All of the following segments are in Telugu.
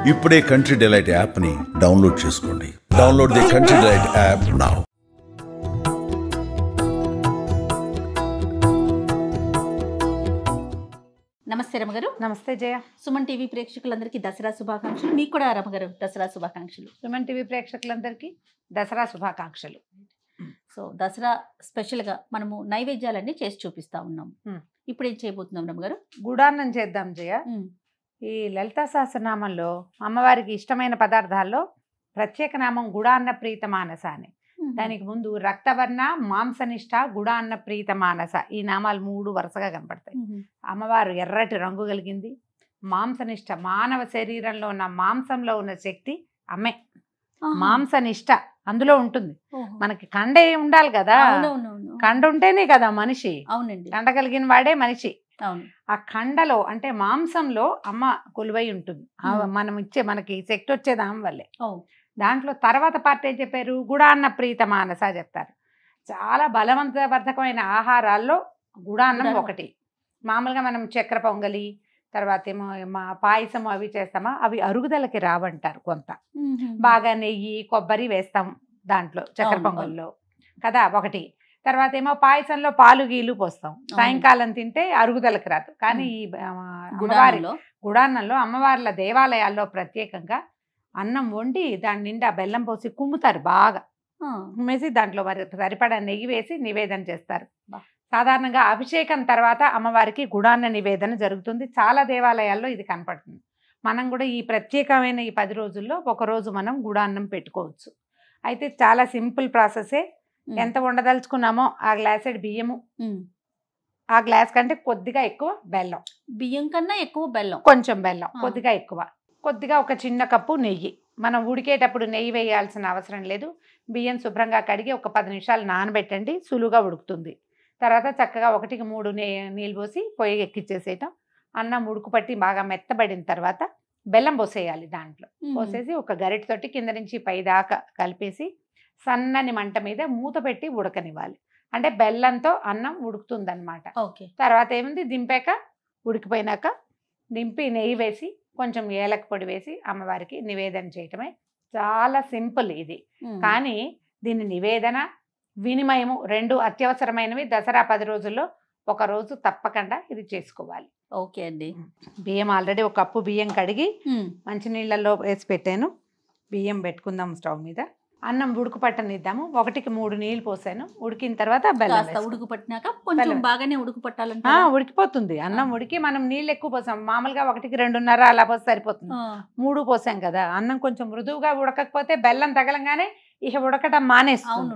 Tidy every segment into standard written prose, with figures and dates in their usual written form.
ఇప్పుడే కంట్రీ డిలైట్ యాప్ని డౌన్లోడ్ చేసుకోండి. Download the country delight app now. నమస్తే రమగారు. నమస్తే జయ. సుమన్ టీవీ ప్రేక్షకులందరికీ దసరా శుభాకాంక్షలు. మీకు కూడా రమగారు దసరా శుభాకాంక్షలు. సుమన్ టీవీ ప్రేక్షకులందరికీ దసరా శుభాకాంక్షలు. సో దసరా స్పెషల్గా మనము నైవేద్యాలన్నీ చేసి చూపిస్తా ఉన్నాం. ఇప్పుడు ఏం చేయబోతున్నాం రమగారు? గుడాన్నం చేద్దాం జయ. ఈ లలితా సహస్రనామంలో అమ్మవారికి ఇష్టమైన పదార్థాల్లో ప్రత్యేక నామం గుడాన్న ప్రీత మానస అని. దానికి ముందు రక్తవర్ణ, మాంసనిష్ట, గుడాన్న ప్రీత మానస, ఈ నామాలు 3 వరుసగా కనపడతాయి. అమ్మవారు ఎర్రటి రంగు కలిగింది. మాంసనిష్ట, మానవ శరీరంలో ఉన్న మాంసంలో ఉన్న శక్తి అమ్మే. మాంసనిష్ట అందులో ఉంటుంది. మనకి కండ ఉండాలి కదా, కండ ఉంటేనే కదా మనిషి. అవునండి, కండ కలిగిన వాడే మనిషి. అవును. ఆ కండలో అంటే మాంసంలో అమ్మ కొలువై ఉంటుంది. మనం ఇచ్చే మనకి శక్తి వచ్చేది ఆమె వల్లే. దాంట్లో తర్వాత పార్ట్ ఏం చెప్పారు? గుడాన్న ప్రీత మానస చెప్తారు. చాలా బలవంతవర్ధకమైన ఆహారాల్లో గుడాన్నం ఒకటి. మామూలుగా మనం చక్కెర పొంగలి, తర్వాత ఏమో పాయసం అవి చేస్తామా, అవి అరుగుదలకి రావంటారు. కొంత బాగా నెయ్యి, కొబ్బరి వేస్తాం దాంట్లో చక్కెర పొంగల్లో కదా ఒకటి. తర్వాత ఏమో పాయసంలో పాలు గీలు పోస్తాం. సాయంకాలం తింటే అరుగుదలకు రాదు. కానీ ఈ గుడాన్నంలో అమ్మవార్ల దేవాలయాల్లో ప్రత్యేకంగా అన్నం వండి దాని నిండా బెల్లం పోసి కుమ్ముతారు. బాగా కుమ్మేసి దాంట్లో మరి సరిపడా నెయ్యి వేసి నివేదన చేస్తారు. సాధారణంగా అభిషేకం తర్వాత అమ్మవారికి గుడాన్న నివేదన జరుగుతుంది. చాలా దేవాలయాల్లో ఇది కనపడుతుంది. మనం కూడా ఈ ప్రత్యేకమైన ఈ 10 రోజుల్లో ఒకరోజు మనం గుడాన్నం పెట్టుకోవచ్చు. అయితే చాలా సింపుల్ ప్రాసెసే. ఎంత వండదలుచుకున్నామో ఆ గ్లాసెడ్ బియ్యము, ఆ గ్లాస్ కంటే కొద్దిగా ఎక్కువ బెల్లం, బియ్యం కన్నా ఎక్కువ బెల్లం, కొంచెం బెల్లం కొద్దిగా ఎక్కువ, కొద్దిగా ఒక చిన్న కప్పు నెయ్యి. మనం ఉడికేటప్పుడు నెయ్యి వేయాల్సిన అవసరం లేదు. బియ్యం శుభ్రంగా కడిగి ఒక 10 నిమిషాలు నానబెట్టండి, సులువుగా ఉడుకుతుంది. తర్వాత చక్కగా 1కి 3 నీళ్ళు పోసి పొయ్యి ఎక్కిచ్చేసేయటం. అన్నం ఉడుకు పట్టి బాగా మెత్తబడిన తర్వాత బెల్లం పోసేయాలి. దాంట్లో పోసేసి ఒక గరిటెతోటి కింద నుంచి పై దాకా కలిపేసి సన్నని మంట మీద మూత పెట్టి ఉడకనివ్వాలి. అంటే బెల్లంతో అన్నం ఉడుకుతుందన్నమాట. తర్వాత ఏముంది, దింపాక ఉడికిపోయినాక దింపి నెయ్యి వేసి కొంచెం ఏలక పొడి వేసి అమ్మవారికి నివేదన చేయటమే. చాలా సింపుల్ ఇది. కానీ దీని నివేదన, వినిమయము 2 అత్యవసరమైనవి. దసరా 10 రోజుల్లో ఒక రోజు తప్పకుండా ఇది చేసుకోవాలి. ఓకే అండి. బియ్యం ఆల్రెడీ 1 కప్పు బియ్యం కడిగి మంచినీళ్ళల్లో వేసి పెట్టాను. బియ్యం పెట్టుకుందాం స్టవ్ మీద. అన్నం ఉడుకు పట్టనిద్దాము. 1కి 3 నీళ్ళు పోసాను. ఉడికిన తర్వాత బెల్లం ఉడుకు పట్టినాక కొంచెం బాగానే ఉడుకు పట్టాలంటే ఉడికిపోతుంది. అన్నం ఉడికి మనం నీళ్ళు ఎక్కువ పోసాం. మామూలుగా 1కి 2.5 అలా పోసి సరిపోతుంది. 3 పోసాం కదా. అన్నం కొంచెం మృదువుగా ఉడకకపోతే బెల్లం తగలంగానే ఇక ఉడకటం మానేస్తుంది,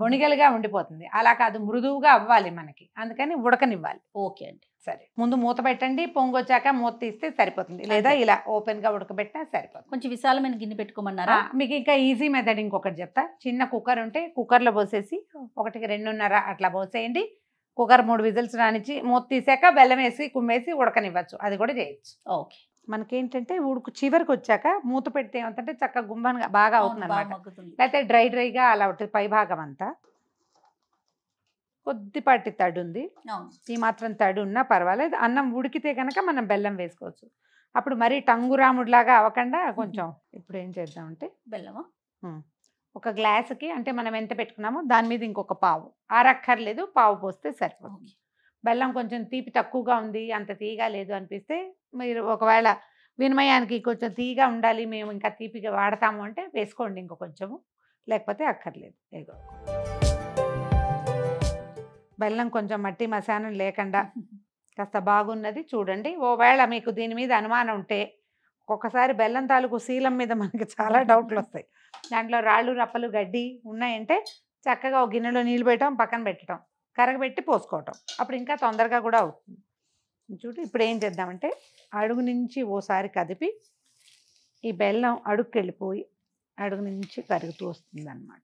బొణిగలుగా ఉండిపోతుంది. అలా కాదు, మృదువుగా అవ్వాలి మనకి. అందుకని ఉడకనివ్వాలి. ఓకే అండి. సరే, ముందు మూత పెట్టండి. పొంగొచ్చాక మూత తీస్తే సరిపోతుంది. లేదా ఇలా ఓపెన్ గా ఉడకబెట్టినా సరిపోతుంది. కొంచెం విశాలమైన గిన్నె పెట్టుకోమన్నారా? మీకు ఇంకా ఈజీ మెథడ్ ఇంకొకటి చెప్తా. చిన్న కుక్కర్ ఉంటే కుక్కర్లో పోసేసి 1కి 2.5 అట్లా పోసేయండి. కుక్కర్ 3 విజిల్స్ రానిచ్చి మూత తీసాక బెల్లం వేసి కుమ్మేసి ఉడకనివ్వచ్చు. అది కూడా చేయొచ్చు. ఓకే. మనకేంటంటే చివరికి వచ్చాక మూత పెడితే ఏమంటే చక్కగా గుంబనగా బాగా అవుతుంది అనమాట. లేకపోతే డ్రైగా అలా ఉంటుంది. పై భాగం అంతా కొద్దిపాటి తడి ఉంది. ఈ మాత్రం తడి ఉన్నా పర్వాలేదు. అన్నం ఉడికితే కనుక మనం బెల్లం వేసుకోవచ్చు. అప్పుడు మరీ టంగురాముడిలాగా అవ్వకుండా కొంచెం. ఇప్పుడు ఏం చేద్దామంటే బెల్లమా ఒక గ్లాసుకి అంటే మనం ఎంత పెట్టుకున్నామో దాని మీద ఇంకొక పావు, ఆరక్కర్లేదు, పావు పోస్తే సరిపోతుంది. బెల్లం కొంచెం తీపి తక్కువగా ఉంది, అంత తీగా లేదు అనిపిస్తే మీరు ఒకవేళ వినిమయానికి కొంచెం తీగా ఉండాలి, మేము ఇంకా తీపిగా వాడతాము అంటే వేసుకోండి ఇంకో కొంచెము, లేకపోతే అక్కర్లేదు. ఏదో బెల్లం కొంచెం మట్టి మశానం లేకుండా కాస్త బాగున్నది చూడండి. ఓవేళ మీకు దీని మీద అనుమానం ఉంటే ఒక్కొక్కసారి బెల్లం తాలూకు శీలం మీద మనకి చాలా డౌట్లు వస్తాయి. దాంట్లో రాళ్ళు రప్పలు గడ్డి ఉన్నాయంటే చక్కగా ఒక గిన్నెలో నీళ్ళు పెట్టడం, పక్కన పెట్టడం, కరగబెట్టి పోసుకోవటం. అప్పుడు ఇంకా తొందరగా కూడా అవుతుంది. చూడు ఇప్పుడు ఏం చేద్దామంటే అడుగు నుంచి ఓసారి కదిపి ఈ బెల్లం అడుగుకి వెళ్ళిపోయి అడుగు నుంచి కరుగుతూ వస్తుంది అన్నమాట.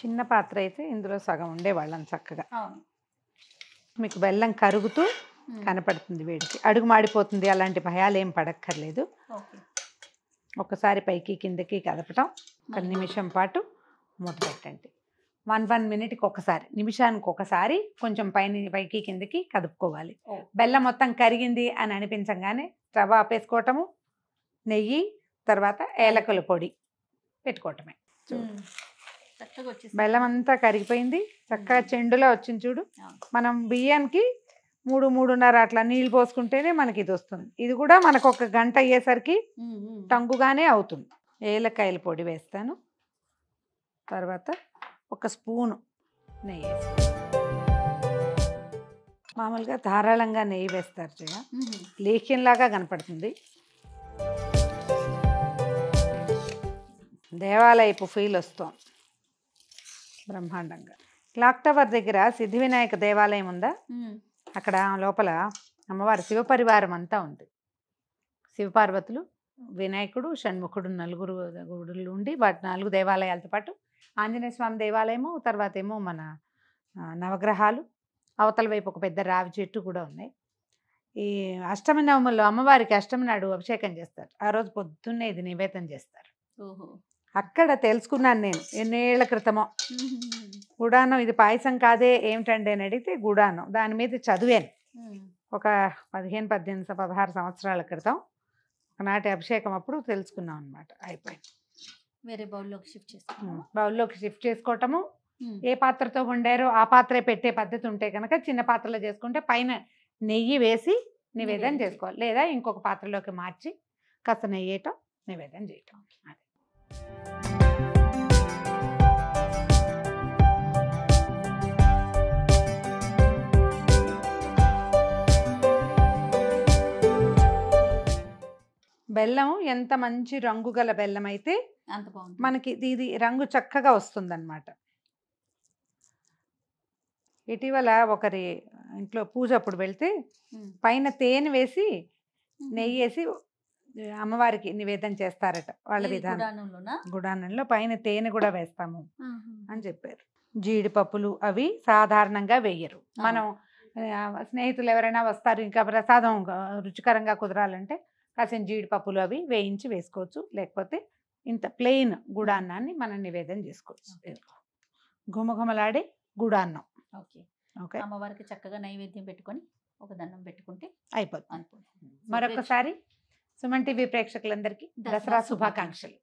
చిన్న పాత్ర అయితే ఇందులో సగం ఉండేవాళ్ళం చక్కగా. మీకు బెల్లం కరుగుతూ కనపడుతుంది వేడికి. అడుగు మాడిపోతుంది అలాంటి భయాలు ఏం పడక్కర్లేదు. ఒకసారి పైకి కిందకి కదపటం, 1 నిమిషం పాటు మూత పెట్టండి. 1 మినిట్కి ఒకసారి, నిమిషానికి ఒకసారి కొంచెం పైకి కిందకి కదుపుకోవాలి. ఓ. బెల్లం మొత్తం కరిగింది అని అనిపించగానే స్టవ్ ఆపేసుకోవటము, నెయ్యి, తర్వాత ఏలకుల పొడి పెట్టుకోవటమే. చక్కగా వచ్చేసి బెల్లం అంతా కరిగిపోయింది, చక్కగా చెండులా వచ్చింది చూడు. మనం బియ్యానికి 3-3.5 అట్లా నీళ్ళు పోసుకుంటేనే మనకి ఇది వస్తుంది. ఇది కూడా మనకు 1 గంట అయ్యేసరికి టంగుగానే అవుతుంది. ఏలకాయల పొడి వేస్తాను, తర్వాత 1 స్పూను నెయ్యి వేస్తాను. మామూలుగా ధారాళంగా నెయ్యి వేస్తారు జయ, లేఖ్యంలాగా కనపడుతుంది. దేవాలయపు ఫీల్ వస్తాం బ్రహ్మాండంగా. క్లాక్ టవర్ దగ్గర సిద్ధి వినాయక దేవాలయం ఉందా, అక్కడ లోపల అమ్మవారి శివపరివారం అంతా ఉంది. శివపార్వతులు, వినాయకుడు, షణ్ముఖుడు, 4 గుడులు ఉండి వాటి 4 దేవాలయాలతో పాటు ఆంజనేయ స్వామి దేవాలయము, తర్వాత ఏమో మన నవగ్రహాలు, అవతల వైపు ఒక పెద్ద రావి చెట్టు కూడా ఉన్నాయి. ఈ అష్టమి నవముల్లో అమ్మవారికి అష్టమి నాడు అభిషేకం చేస్తారు. ఆ రోజు పొద్దున్నే ఇది నివేదన చేస్తారు. అక్కడ తెలుసుకున్నాను నేను ఎన్నేళ్ల క్రితమో. గుడానం ఇది పాయసం కాదే ఏమిటండి అని అడిగితే గుడానం, దాని మీద చదివాను ఒక 15-16 సంవత్సరాల క్రితం. ఒకనాటి అభిషేకం అప్పుడు తెలుసుకున్నాం అనమాట. అయిపోయింది. వేరే బౌల్లోకి షిఫ్ట్ చేసుకోవడం, బౌల్లోకి షిఫ్ట్ చేసుకోవటము. ఏ పాత్రతో వండారో ఆ పాత్రే పెట్టే పద్ధతి ఉంటే కనుక చిన్న పాత్రలో చేసుకుంటే పైన నెయ్యి వేసి నివేదన చేసుకోవాలి, లేదా ఇంకొక పాత్రలోకి మార్చి కాస్త నెయ్యి వేయటం, నివేదన చేయటం. బెల్లం ఎంత మంచి రంగు గల బెల్లం అయితే అంత బాగుంది, మనకి ఇది రంగు చక్కగా వస్తుందన్నమాట. ఇటీవల ఒకరి ఇంట్లో పూజ అప్పుడు వెళ్తే పైన తేనె వేసి నెయ్యి వేసి అమ్మవారికి నివేదన చేస్తారట. వాళ్ళ విధానం గుడానంలో పైన తేనె కూడా వేస్తాము అని చెప్పారు. జీడిపప్పులు అవి సాధారణంగా వేయరు. మనం స్నేహితులు ఎవరైనా వస్తారు, ఇంకా ప్రసాదం రుచికరంగా కుదరాలంటే కాసిన జీడిపప్పులు అవి వేయించి వేసుకోవచ్చు, లేకపోతే ఇంత ప్లెయిన్ గుడాన్నాన్ని మనం నివేదన చేసుకోవచ్చు. ఘుమఘుమలాడే గుడాన్నం. ఓకే, అమ్మవారికి చక్కగా నైవేద్యం పెట్టుకొని ఒక దండం పెట్టుకుంటే అయిపోతుంది. మరొకసారి సుమన్ టీవీ ప్రేక్షకులందరికీ దసరా శుభాకాంక్షలు.